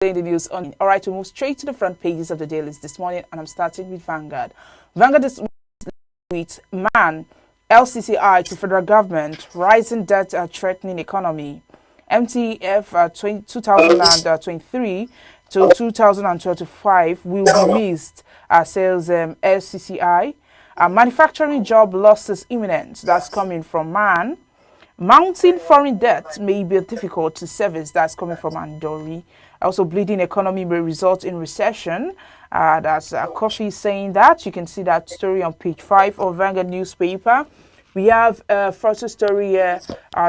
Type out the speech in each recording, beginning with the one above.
The news on. All right, we move straight to the front pages of the dailies this morning, and I'm starting with Vanguard. Vanguard is with man, LCCI to federal government, rising debt threatening economy. MTF 2023 to 2025 will be missed, says LCCI. Manufacturing job losses imminent. That's coming from man. Mounting foreign debt may be difficult to service. That's coming from Andori. Also, bleeding economy may result in recession. That's Kofi saying that. You can see that story on page 5 of Vanguard newspaper. We have a photo story here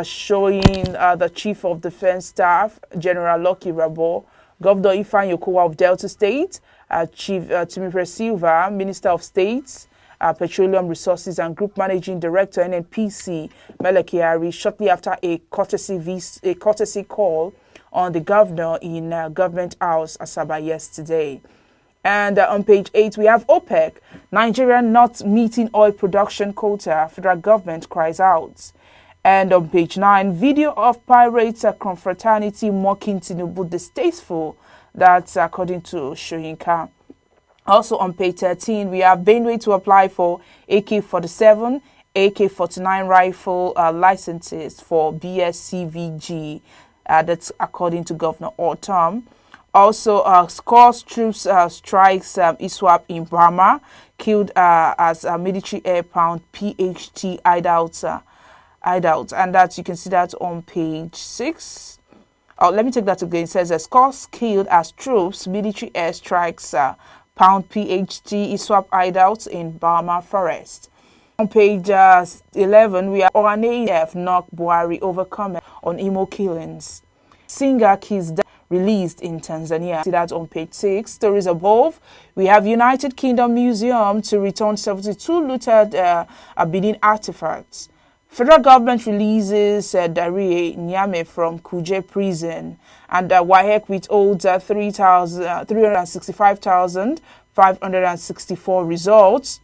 showing the Chief of Defense Staff, General Lucky Rabo, Governor Ifeanyi Okowa of Delta State, Chief Timothy Silva, Minister of State, Petroleum Resources and Group Managing Director, NNPC, Melekiari, shortly after a courtesy call on the governor in Government House, Asaba, yesterday. And on page 8, we have OPEC, Nigeria not meeting oil production quota, federal government cries out. And on page 9, video of pirates confraternity mocking Tinubu distasteful. That's according to Shoyinka. Also on page 13, we have Benue to apply for AK-47, AK-49 rifle licenses for BSCVG. That's according to Governor Ortom. Also, scores troops strikes ISWAP in Burma, killed as a military airpound PHT hideout. And that you can see that on page 6. Oh, let me take that again. It says scores killed as troops, military airstrikes, pound PHT ISWAP hideouts in Burma forest. On page 11, we have Ohanaeze knock Buhari over comment on Imo killings. Singer kills released in Tanzania. See that on page 6. Stories above. We have United Kingdom Museum to return 72 looted Benin artifacts. Federal government releases Darie Nyame from Kuje prison, and WAEC withholds 365,564 results.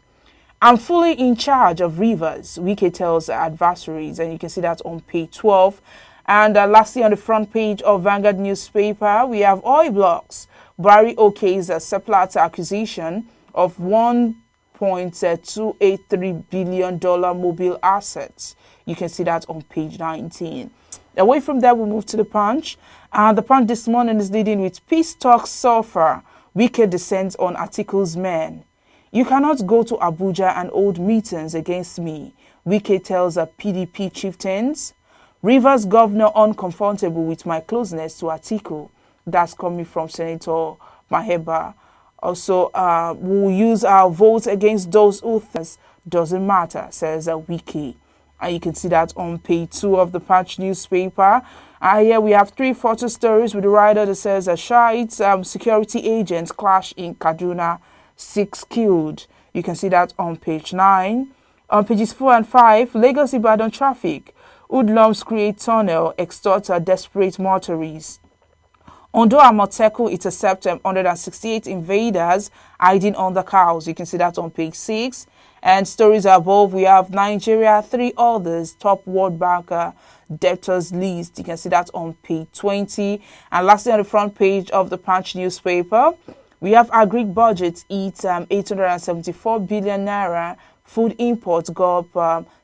I'm fully in charge of rivers, Wike tells adversaries, and you can see that on page 12. And lastly, on the front page of Vanguard newspaper, we have oil blocks. Buhari okays a surplus acquisition of $1.283 billion mobile assets. You can see that on page 19. Away from that, we move to the Punch. The Punch this morning is leading with peace talks suffer. Wike descends on Atiku's men. You cannot go to Abuja and hold meetings against me, Wike tells PDP chieftains. Rivers governor uncomfortable with my closeness to Atiku. That's coming from Senator Maheba. Also, we'll use our votes against those who doesn't matter, says Wike. And you can see that on page 2 of the Punch newspaper. Here we have 3 photo stories with the rider that says Shiite security agents clash in Kaduna, 6 killed. You can see that on page 9. On pages 4 and 5, Lagos Ibadan traffic. Hoodlums create tunnel, extort desperate motorists. Ondo Amoteku intercept 168 invaders hiding under cows. You can see that on page 6. And stories above, we have Nigeria, 3 others, top World Bank debtors list. You can see that on page 20. And lastly, on the front page of the Punch newspaper, we have agri budget eats 874 billion naira. Food imports go up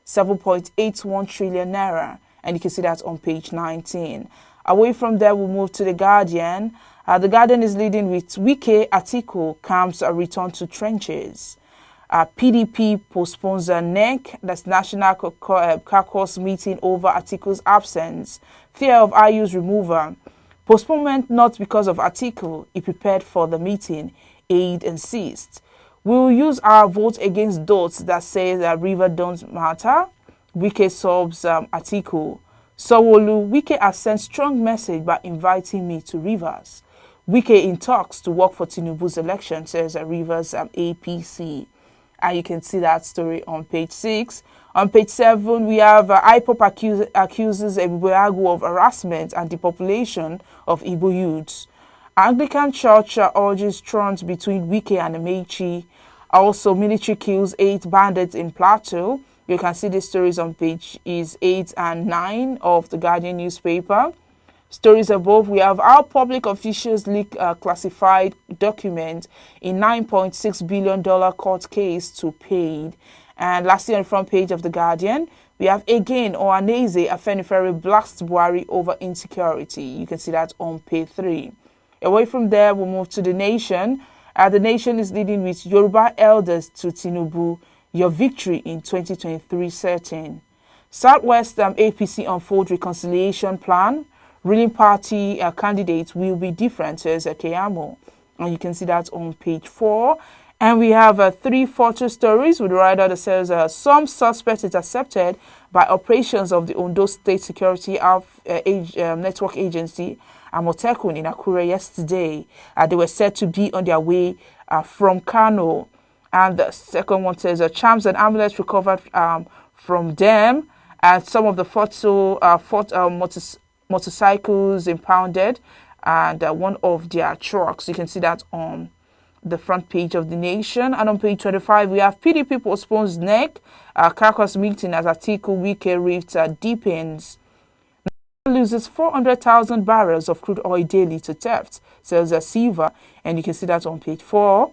7.81 trillion naira. And you can see that on page 19. Away from there, we'll move to The Guardian. The Guardian is leading with Wike Atiku camps a return to trenches. PDP postpones a NEC, that's National Caucus meeting over Atiku's absence. Fear of IU's removal. Postponement not because of Atiku. He prepared for the meeting, aide insists. We will use our vote against those that say that river don't matter. Wike sobs Atiku. Sowolu, Wike has sent strong message by inviting me to Rivers. Wike in talks to work for Tinubu's election, says Rivers APC. And you can see that story on page 6. On page 7, we have IPOB accuses Ebubeagu of harassment and depopulation of Igbo youths. Anglican Church urges trust between Wike and Amechi. Also, military kills 8 bandits in Plateau. You can see the stories on pages 8 and 9 of the Guardian newspaper. stories above, we have how public officials leak classified document in $9.6 billion court case to paid. And lastly, on the front page of The Guardian, we have again Ohanaeze Afenifere blasts Buhari over insecurity. You can see that on page 3. Away from there, we'll move to The Nation. The Nation is leading with Yoruba elders to Tinubu, your victory in 2023 certain. Southwest APC unfold reconciliation plan. Ruling party candidates will be different, says Keyamo. And you can see that on page 4. And we have 3 photo stories with the writer that says some suspect is accepted by operations of the Ondo State Security Network Agency, Amotekun, in Akure yesterday. They were said to be on their way from Kano. And the second one says charms and amulets recovered from them. And some of the motorcycles impounded, and one of their trucks. You can see that on the front page of The Nation. And on page 25, we have PDP postpones NEC caucus meeting as Atiku Wike rift deepens. Loses 400,000 barrels of crude oil daily to theft, says Siva, and you can see that on page 4.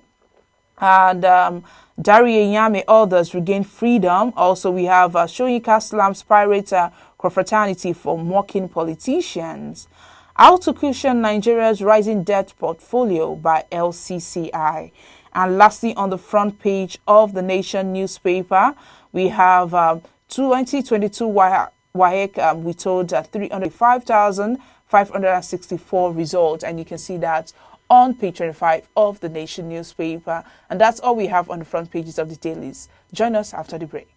And Dari Enyame, others regain freedom. Also, we have Soyinka slams pirate confraternity for mocking politicians. How to cushion Nigeria's rising debt portfolio by LCCI. And lastly, on the front page of The Nation newspaper, we have 2022 WAEC, we told 305,564 results, and you can see that on page 25 of The Nation newspaper. And that's all we have on the front pages of the dailies. Join us after the break.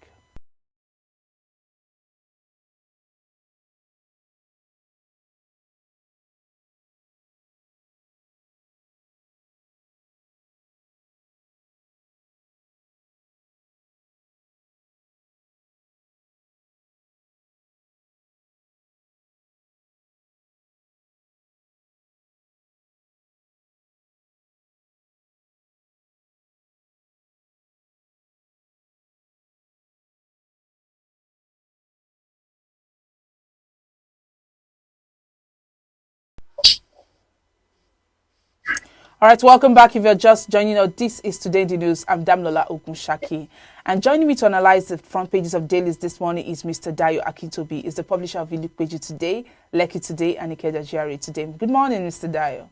All right, welcome back. If you're just joining us, this is Today in the News. I'm Damlola Ogunshaki. And joining me to analyze the front pages of dailies this morning is Mr. Dayo Akintobi. He's the publisher of Ilupeju Today, Lekki Today, and Ikeja GRA Today. Good morning, Mr. Dayo.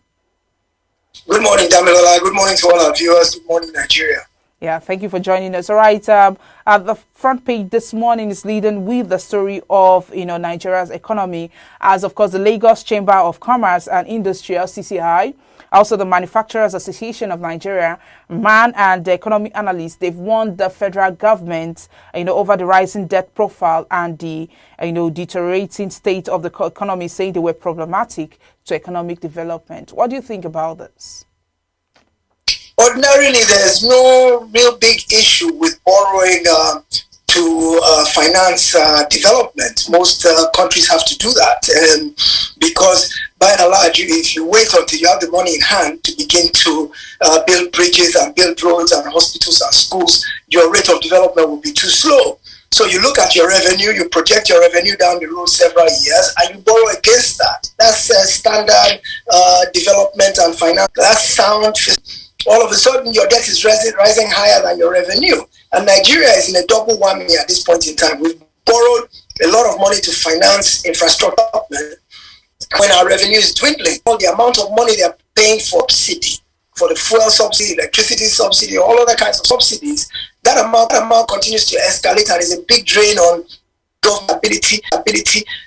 Good morning, Damlola. Good morning to all our viewers. Good morning, Nigeria. Yeah, thank you for joining us. All right, the front page this morning is leading with the story of, Nigeria's economy, as, of course, the Lagos Chamber of Commerce and Industry, LCCI, also the Manufacturers Association of Nigeria, MAN, and the economic analysts, they've warned the federal government, over the rising debt profile and the, deteriorating state of the economy, saying they were problematic to economic development. What do you think about this? Ordinarily, there's no real big issue with borrowing to finance development. Most countries have to do that because, by and large, if you wait until you have the money in hand to begin to build bridges and build roads and hospitals and schools, your rate of development will be too slow. So you look at your revenue, you project your revenue down the road several years, and you borrow against that. That's standard development and finance. That's sound. All of a sudden, your debt is rising higher than your revenue. And Nigeria is in a double whammy at this point in time. We've borrowed a lot of money to finance infrastructure when our revenue is dwindling. All the amount of money they're paying for subsidy, for the fuel subsidy, electricity subsidy, all other kinds of subsidies, that amount continues to escalate and is a big drain on government ability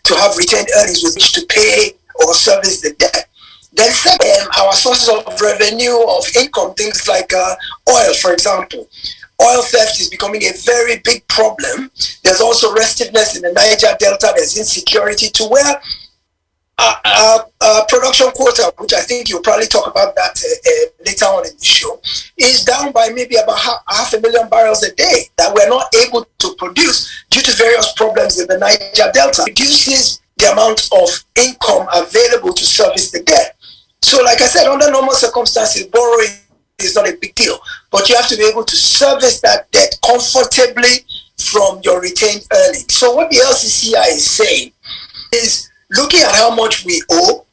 to have retained earnings with which to pay or service the debt. Then second, our sources of revenue, of income, things like oil, for example. Oil theft is becoming a very big problem. There's also restiveness in the Niger Delta. There's insecurity to where production quota, which I think you'll probably talk about that later on in the show, is down by maybe about 500,000 barrels a day that we're not able to produce due to various problems in the Niger Delta. It reduces the amount of income available to service the debt. So like I said, under normal circumstances, borrowing is not a big deal, but you have to be able to service that debt comfortably from your retained earnings. So what the LCCI is saying is looking at how much we owe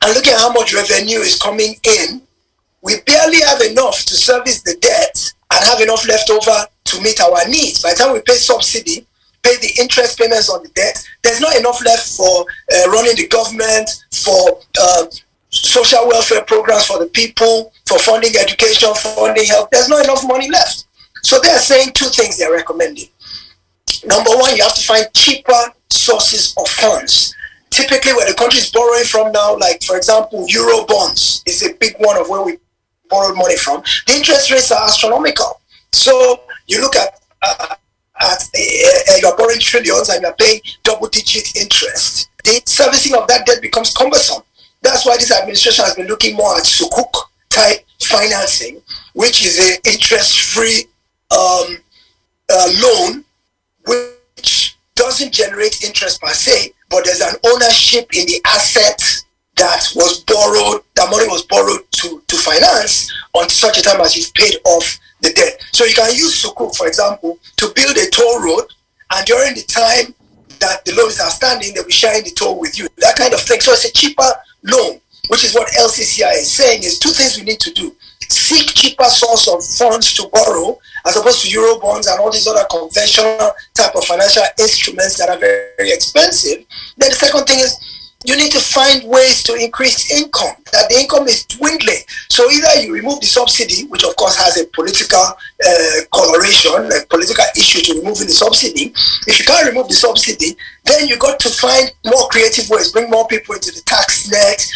and looking at how much revenue is coming in, we barely have enough to service the debt and have enough left over to meet our needs. By the time we pay subsidy, pay the interest payments on the debt, there's not enough left for running the government, for social welfare programs for the people, for funding education, funding health. There's not enough money left. So they're saying two things they're recommending. Number one, you have to find cheaper sources of funds. Typically, where the country is borrowing from now, like, for example, Euro bonds is a big one of where we borrow money from. The interest rates are astronomical. So you look at you're borrowing trillions and you're paying double-digit interest. The servicing of that debt becomes cumbersome. That's why this administration has been looking more at sukuk type financing, which is an interest-free loan, which doesn't generate interest per se, but there's an ownership in the asset that was borrowed, that money was borrowed to finance on such a time as you've paid off the debt. So you can use sukuk, for example, to build a toll road, and during the time that the loans are standing, they'll be sharing the toll with you, that kind of thing. So it's a cheaper loan, which is what LCCI is saying. Is two things we need to do: seek cheaper source of funds to borrow, as opposed to Euro bonds and all these other conventional type of financial instruments that are very, very expensive. Then the second thing is you need to find ways to increase income, that the income is dwindling. So either you remove the subsidy, which of course has a political coloration, a political issue to removing the subsidy. If you can't remove the subsidy, then you got to find more creative ways, bring more people into the tax net,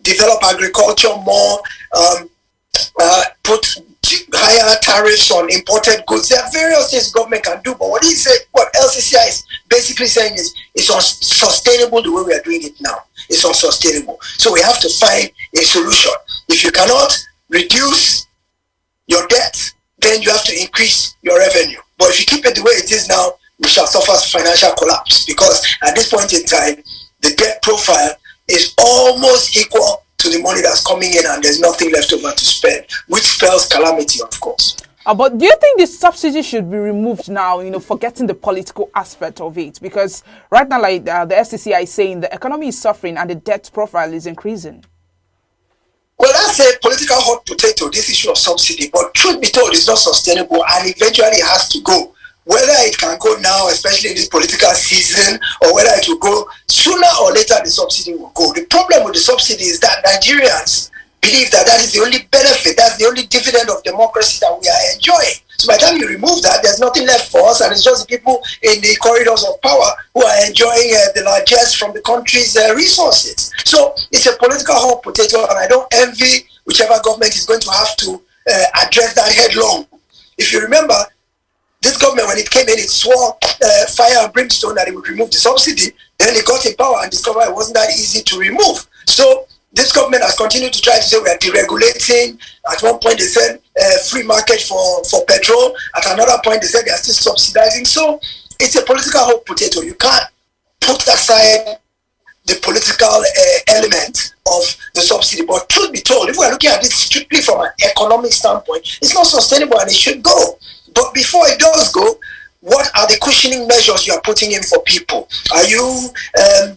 develop agriculture more, put higher tariffs on imported goods. There are various things government can do, but what LCCI is basically saying is it's unsustainable the way we are doing it now. It's unsustainable. So we have to find a solution. If you cannot reduce your debt, then you have to increase your revenue. But if you keep it the way it is now, we shall suffer financial collapse, because at this point in time, the debt profile is almost equal to the money that's coming in, and there's nothing left over to spend, which spells calamity, of course. But do you think the subsidy should be removed now, forgetting the political aspect of it? Because right now, like the LCCI is saying, the economy is suffering and the debt profile is increasing. Well, that's a political hot potato, this issue of subsidy. But truth be told, it's not sustainable, and eventually it has to go. Whether it can go now, especially in this political season, or whether it will go sooner or later, the subsidy will go. The problem with the subsidy is that Nigerians believe that that is the only benefit, that's the only dividend of democracy that we are enjoying. So by the time you remove that, there's nothing left for us, and it's just the people in the corridors of power who are enjoying the largesse from the country's resources. So it's a political hot potato, and I don't envy whichever government is going to have to address that headlong. If you remember, this government, when it came in, it swore fire and brimstone that it would remove the subsidy. Then it got in power and discovered it wasn't that easy to remove. So this government has continued to try to say we are deregulating. At one point they said free market for petrol. At another point they said they are still subsidizing. So it's a political hot potato. You can't put aside the political element of the subsidy. But truth be told, if we're looking at this strictly from an economic standpoint, it's not sustainable and it should go. But before it does go, what are the cushioning measures you are putting in for people? Are you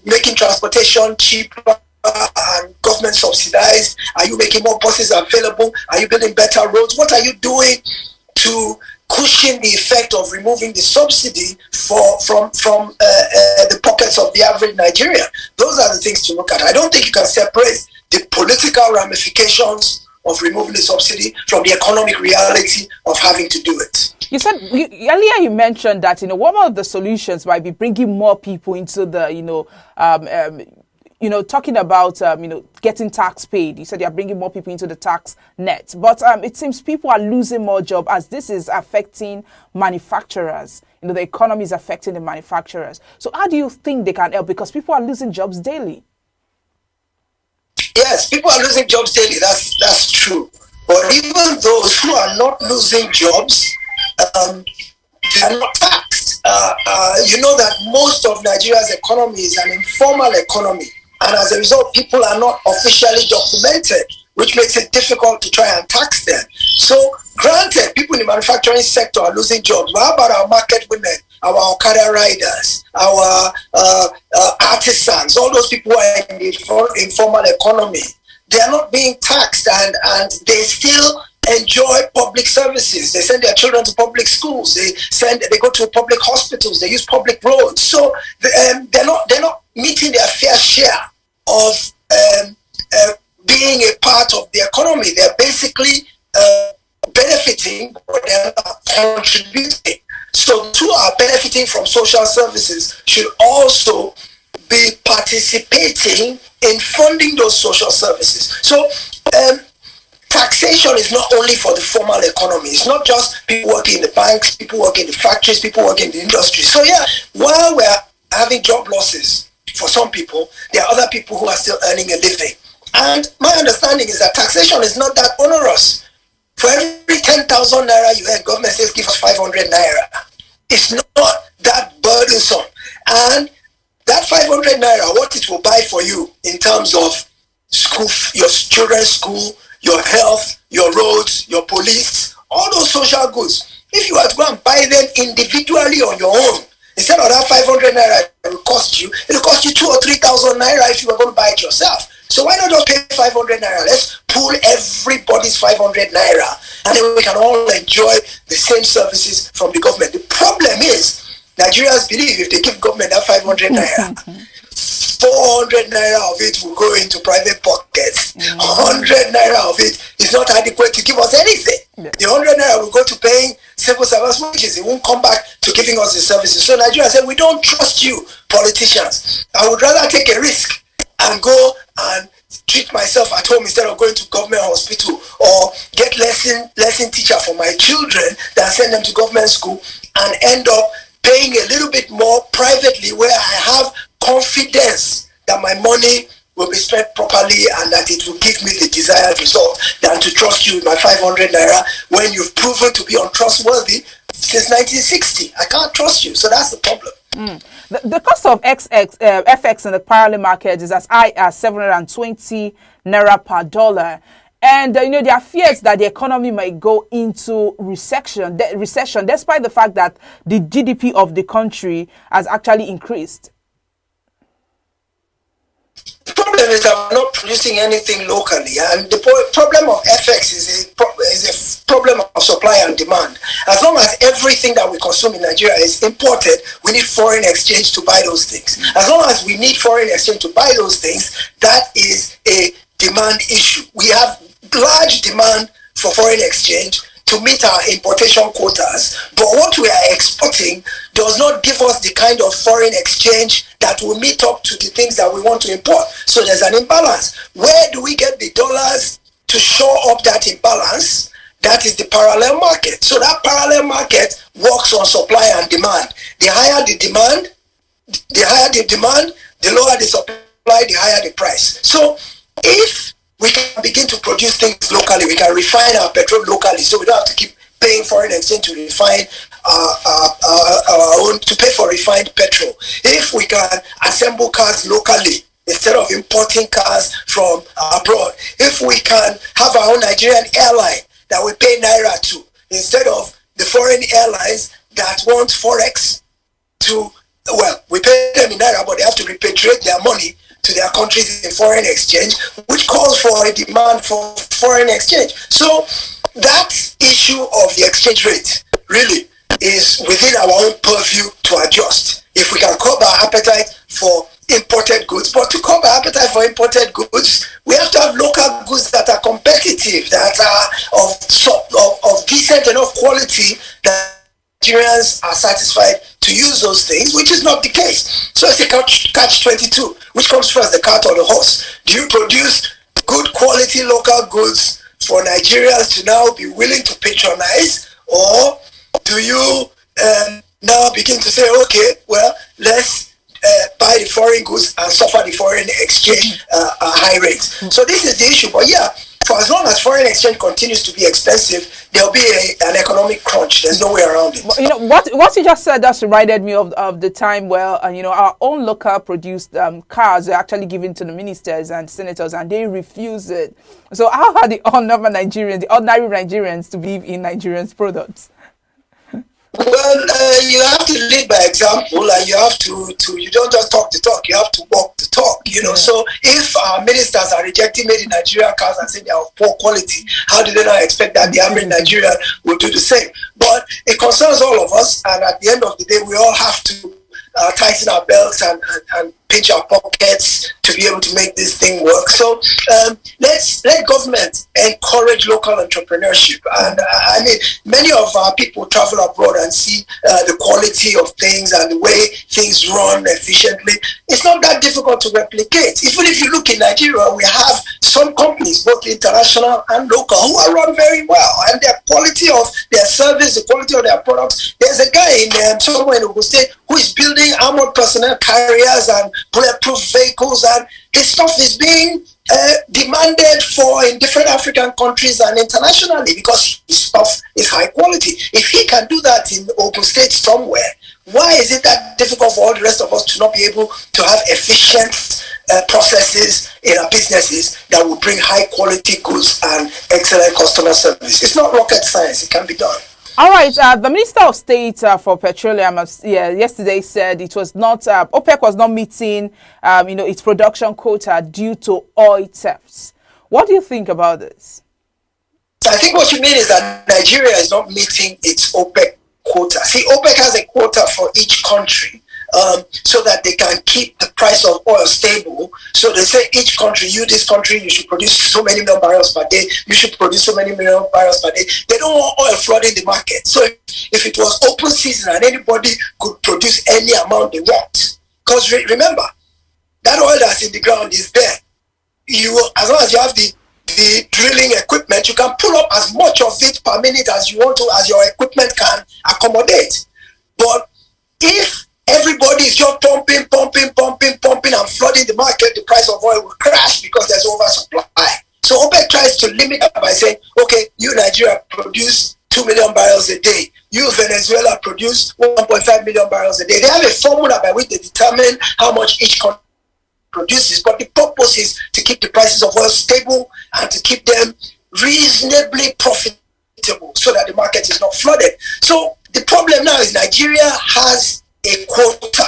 making transportation cheaper and government subsidized? Are you making more buses available? Are you building better roads? What are you doing to cushion the effect of removing the subsidy from the pockets of the average Nigerian? Those are the things to look at. I don't think you can separate the political ramifications of removing the subsidy from the economic reality of having to do it. You said earlier, you mentioned that one of the solutions might be bringing more people into the talking about getting tax paid. You said you're bringing more people into the tax net, but it seems people are losing more jobs as this is affecting manufacturers. The economy is affecting the manufacturers. So how do you think they can help? Because people are losing jobs daily. Yes, people are losing jobs daily. That's true. But even those who are not losing jobs, they are not taxed. You know that most of Nigeria's economy is an informal economy, and as a result, people are not officially documented, which makes it difficult to try and tax them. So, granted, people in the manufacturing sector are losing jobs. But how about our market women our Okada riders, our artisans, all those people who are in the informal economy, they are not being taxed, and they still enjoy public services. They send their children to public schools. They go to public hospitals. They use public roads. So they're not meeting their fair share of being a part of the economy. They're basically benefiting, but they're not contributing. So those who are benefiting from social services should also be participating in funding those social services. So taxation is not only for the formal economy. It's not just people working in the banks, people working in the factories, people working in the industry. So yeah, while we're having job losses for some people, there are other people who are still earning a living. And my understanding is that taxation is not that onerous. For every 10,000 naira you earn, government says give us 500 naira. It's not that burdensome. And that 500 naira, what it will buy for you in terms of school, your children's school, your health, your roads, your police, all those social goods, if you were to go and buy them individually on your own, instead of that 500 naira it will cost you 2,000 or 3,000 naira if you were going to buy it yourself. So why not just pay 500 naira? Let's pool everybody's 500 naira, and then we can all enjoy the same services from the government. The problem is, Nigerians believe if they give government that 500 naira, 400 naira of it will go into private pockets. 100 naira of it is not adequate to give us anything. The 100 naira will go to paying civil servants wages. It won't come back to giving us the services. So Nigeria said, we don't trust you, politicians. I would rather take a risk and go and treat myself at home instead of going to government hospital, or get lesson teacher for my children than send them to government school and end up paying a little bit more privately, where I have confidence that my money will be spent properly and that it will give me the desired result, than to trust you with my 500 naira when you've proven to be untrustworthy since 1960. I can't trust you. So that's the problem. The cost of FX in the parallel market is as high as 720 naira per dollar. And, there are fears that the economy might go into recession, despite the fact that the GDP of the country has actually increased. The problem is that we're not producing anything locally, and the problem of FX is a problem of supply and demand. As long as everything that we consume in Nigeria is imported, we need foreign exchange to buy those things. As long as we need foreign exchange to buy those things, that is a demand issue. We have large demand for foreign exchange to meet our importation quotas, but what we are exporting does not give us the kind of foreign exchange that will meet up to the things that we want to import. So there's an imbalance. Where do we get the dollars to shore up that imbalance? That is the parallel market. So that parallel market works on supply and demand. The higher the demand, the lower the supply, the higher the price. So if we can begin to produce things locally, we can refine our petrol locally, so we don't have to keep paying foreign exchange to refine our own, to pay for refined petrol. If we can assemble cars locally instead of importing cars from abroad, if we can have our own Nigerian airline that we pay naira to instead of the foreign airlines that want forex to, well, we pay them in naira, but they have to repatriate their money to their countries in foreign exchange, which calls for a demand for foreign exchange. So that issue of the exchange rate really is within our own purview to adjust. If we can curb our appetite for imported goods, but to curb our appetite for imported goods, we have to have local goods that are competitive, that are of decent enough quality that Nigerians are satisfied to use those things, which is not the case. So it's a catch-22. Which comes first, the cart or the horse? Do you produce good quality local goods for Nigerians to now be willing to patronize, or do you now begin to say, okay, well, let's buy the foreign goods and suffer the foreign exchange high rates? So this is the issue. But yeah, for as long as foreign exchange continues to be expensive, there'll be an economic crunch. There's no way around it. What you just said just reminded me of the time where our own local produced cars are actually given to the ministers and senators, and they refuse it. So how are the ordinary Nigerians to believe in Nigerians' products? Well, you have to lead by example, and you have to you don't just talk the talk, you have to walk the talk, you know. So if our ministers are rejecting made in Nigeria cars and saying they are of poor quality, how do they not expect that the average Nigerian will do the same? But it concerns all of us, and at the end of the day, we all have to tighten our belts and pinch our pockets to be able to make this thing work. So let government encourage local entrepreneurship. And I mean, many of our people travel abroad and see the quality of things and the way things run efficiently. It's not that difficult to replicate. Even if you look in Nigeria, we have some companies, both international and local, who are run very well, and their quality of their service, the quality of their products. There's a guy in somewhere in Ogun State who is building armored personnel carriers and bulletproof vehicles, and his stuff is being demanded for in different African countries and internationally because his stuff is high quality. If he can do that in Ogun State somewhere, why is it that difficult for all the rest of us to not be able to have efficient processes in our businesses that will bring high quality goods and excellent customer service? It's not rocket science. It can be done. All right. The Minister of State for Petroleum yesterday said it was not OPEC was not meeting its production quota due to oil thefts. What do you think about this? I think what you mean is that Nigeria is not meeting its OPEC quota. See, OPEC has a quota for each country so that they can keep the price of oil stable. So they say each country, this country, you should produce so many million barrels per day. You should produce so many million barrels per day. They don't want oil flooding the market. So if it was open season and anybody could produce any amount they want, because remember, that oil that's in the ground is there. As long as you have the drilling equipment, you can pull up as much of it per minute as you want to, as your equipment can accommodate. But if everybody is just pumping and flooding the market, the price of oil will crash because there's oversupply. So OPEC tries to limit that by saying, okay, you Nigeria produce 2 million barrels a day. You Venezuela produce 1.5 million barrels a day. They have a formula by which they determine how much each country produces, but the purpose is to keep the prices of oil stable and to keep them reasonably profitable so that the market is not flooded. So the problem now is Nigeria has a quota.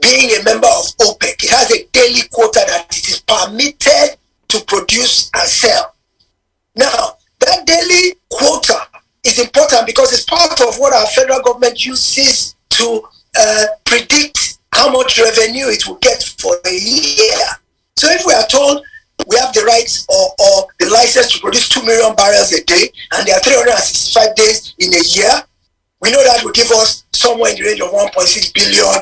Being a member of OPEC, it has a daily quota that it is permitted to produce and sell. Now, that daily quota is important because it's part of what our federal government uses to predict how much revenue it will get for a year. So if we are told we have the rights or the license to produce 2 million barrels a day, and there are 365 days in a year, we know that will give us somewhere in the range of 1.6 billion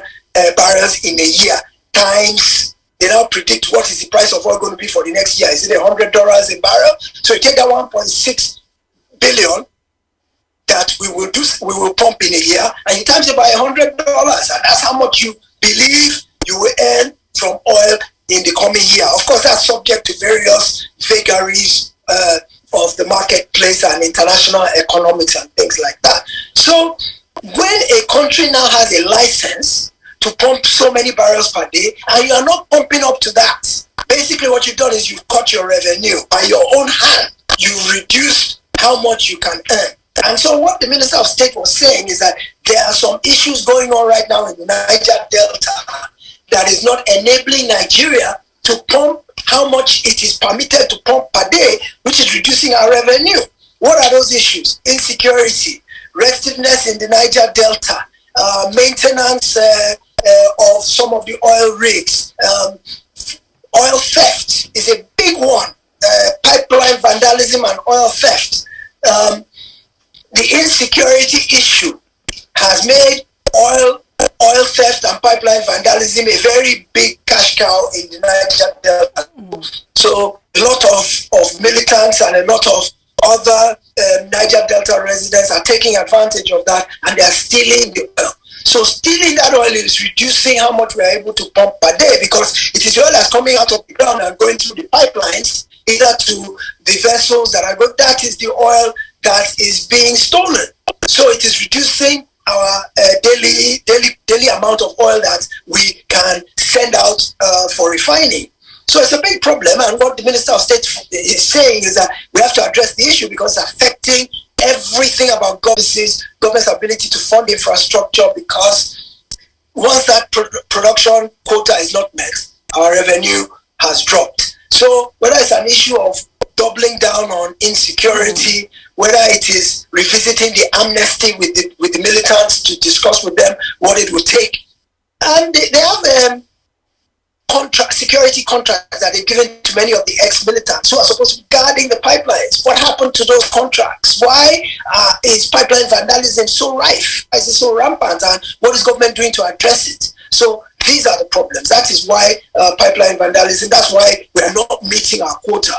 barrels in a year, times, they now predict what is the price of oil going to be for the next year. Is it $100 a barrel? So you take that 1.6 billion that we will pump in a year, and you times it by $100, and that's how much you believe you will earn from oil in the coming year. Of course, that's subject to various vagaries of the marketplace and international economics and things like that. So when a country now has a license to pump so many barrels per day, and you are not pumping up to that, basically what you've done is you've cut your revenue. By your own hand, you've reduced how much you can earn. And so what the Minister of State was saying is that there are some issues going on right now in the Niger Delta that is not enabling Nigeria to pump how much it is permitted to pump per day, which is reducing our revenue. What are those issues? Insecurity, restiveness in the Niger Delta, maintenance of some of the oil rigs, oil theft is a big one, pipeline vandalism and oil theft. The insecurity issue has made oil theft and pipeline vandalism a very big cash cow in the Niger Delta. So a lot of militants and a lot of other Niger Delta residents are taking advantage of that, and they are stealing the oil. So stealing that oil is reducing how much we are able to pump per day, because it is oil that's coming out of the ground and going through the pipelines, either to the vessels that are going. That is the oil that is being stolen. So it is reducing our daily amount of oil that we can send out for refining. So it's a big problem, and what the Minister of State is saying is that we have to address the issue because it's affecting everything about government's ability to fund infrastructure, because once that production quota is not met, our revenue has dropped. So whether it's an issue of doubling down on insecurity, whether it is revisiting the amnesty with the militants to discuss with them what it would take, and they have security contracts that they've given to many of the ex-militants who are supposed to be guarding the pipelines. What happened to those contracts? Why is pipeline vandalism so rife? Why is it so rampant? And what is government doing to address it? So these are the problems. That is why pipeline vandalism, that's why we are not meeting our quota.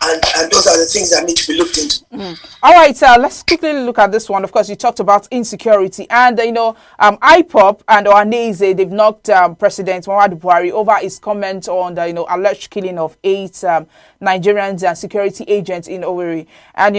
And those are the things that need to be looked into. All right, let's quickly look at this one. Of course, you talked about insecurity, and IPOB and Ohanaeze, they've knocked President Muhammadu Buhari over his comment on the alleged killing of 8 Nigerians and security agents in Owerri. And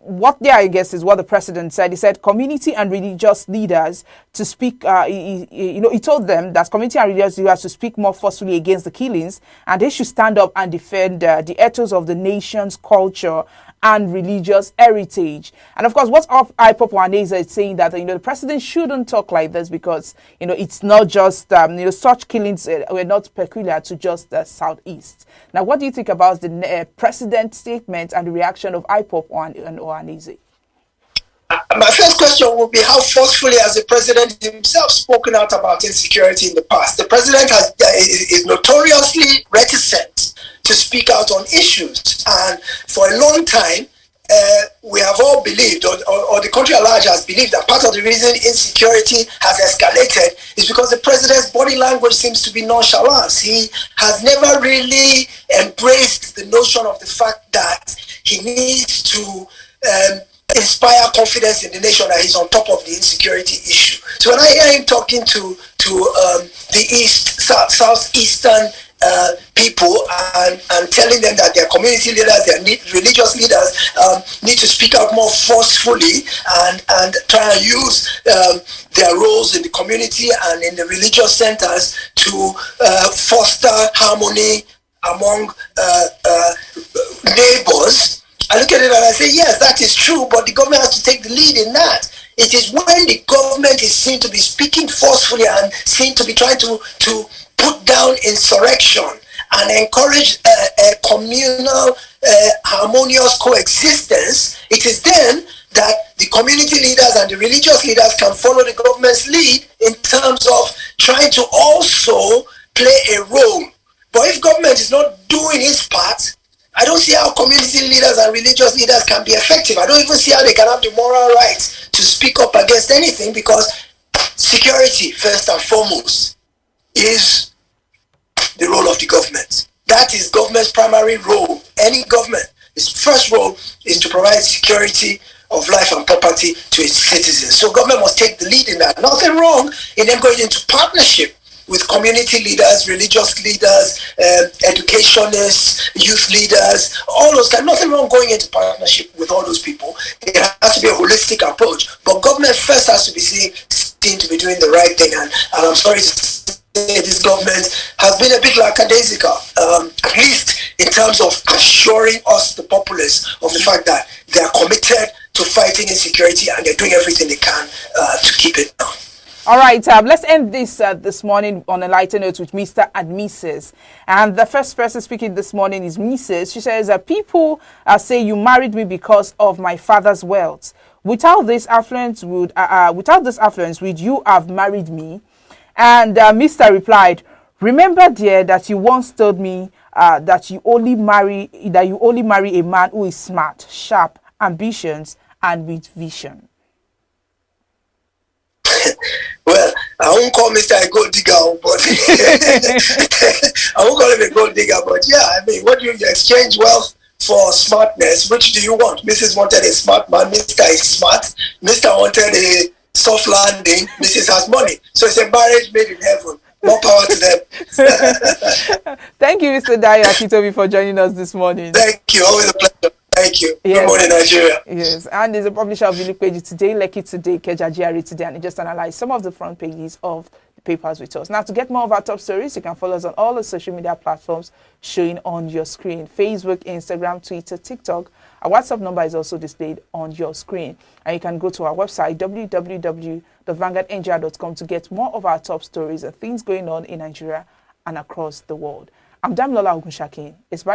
what there, I guess, is what the president said. He said community and religious leaders to speak. He told them that community and religious leaders to speak more forcefully against the killings, and they should stand up and defend the ethos of the nation's culture and religious heritage. And of course, what IPOB Ohanaeze is saying that the president shouldn't talk like this, because it's not just such killings were not peculiar to just the southeast. Now, what do you think about the president's statement and the reaction of IPOB and Ohanaeze? My first question would be, how forcefully has the president himself spoken out about insecurity in the past? The president is notoriously reticent to speak out on issues, and for a long time we have all believed, or the country at large has believed, that part of the reason insecurity has escalated is because the president's body language seems to be nonchalance. He has never really embraced the notion of the fact that he needs to inspire confidence in the nation that he's on top of the insecurity issue. So when I hear him talking to the southeastern people and telling them that their community leaders, their religious leaders need to speak out more forcefully and try and use their roles in the community and in the religious centers to foster harmony among neighbors. I look at it and I say, yes, that is true, but the government has to take the lead in that. It is when the government is seen to be speaking forcefully and seen to be trying to put down insurrection and encourage a communal, harmonious coexistence, it is then that the community leaders and the religious leaders can follow the government's lead in terms of trying to also play a role. But if government is not doing its part, I don't see how community leaders and religious leaders can be effective. I don't even see how they can have the moral right to speak up against anything, because security, first and foremost, is the role of the government. That is government's primary role. Any government, its first role is to provide security of life and property to its citizens. So government must take the lead in that. Nothing wrong in them going into partnership with community leaders, religious leaders, educationists, youth leaders, all those guys. Nothing wrong going into partnership with all those people. It has to be a holistic approach. But government first has to be seen to be doing the right thing. And I'm sorry to say, this government has been a bit lackadaisical, at least in terms of assuring us, the populace, of the fact that they are committed to fighting insecurity and they're doing everything they can to keep it down. All right, let's end this morning on a lighter note with Mr. and Mrs. And the first person speaking this morning is Mrs. She says, people say you married me because of my father's wealth. Without this affluence, would you have married me? And Mr. replied, remember, dear, that you once told me that you only marry a man who is smart, sharp, ambitious, and with vision. Well, I won't call Mr. a gold digger, but I won't call him a gold digger, but yeah, I mean, what do you exchange wealth for? Smartness? Which do you want? Mrs. wanted a smart man, Mr. is smart, Mr. wanted a soft landing, Mrs. has money. So it's a marriage made in heaven. More power to them. Thank you, Mr. Dayo Akitobi, for joining us this morning. Thank you, always a pleasure. Thank you. Yes. Good morning, Nigeria. Yes, and there's a publisher of Village Pages today, Lekki today, Keja GRA today, and it just analyzed some of the front pages of papers with us. Now, to get more of our top stories, you can follow us on all the social media platforms showing on your screen: Facebook, Instagram, Twitter, TikTok. Our WhatsApp number is also displayed on your screen. And you can go to our website, www.vanguardngra.com, to get more of our top stories and things going on in Nigeria and across the world. I'm Damilola Ogunshakin. It's bye.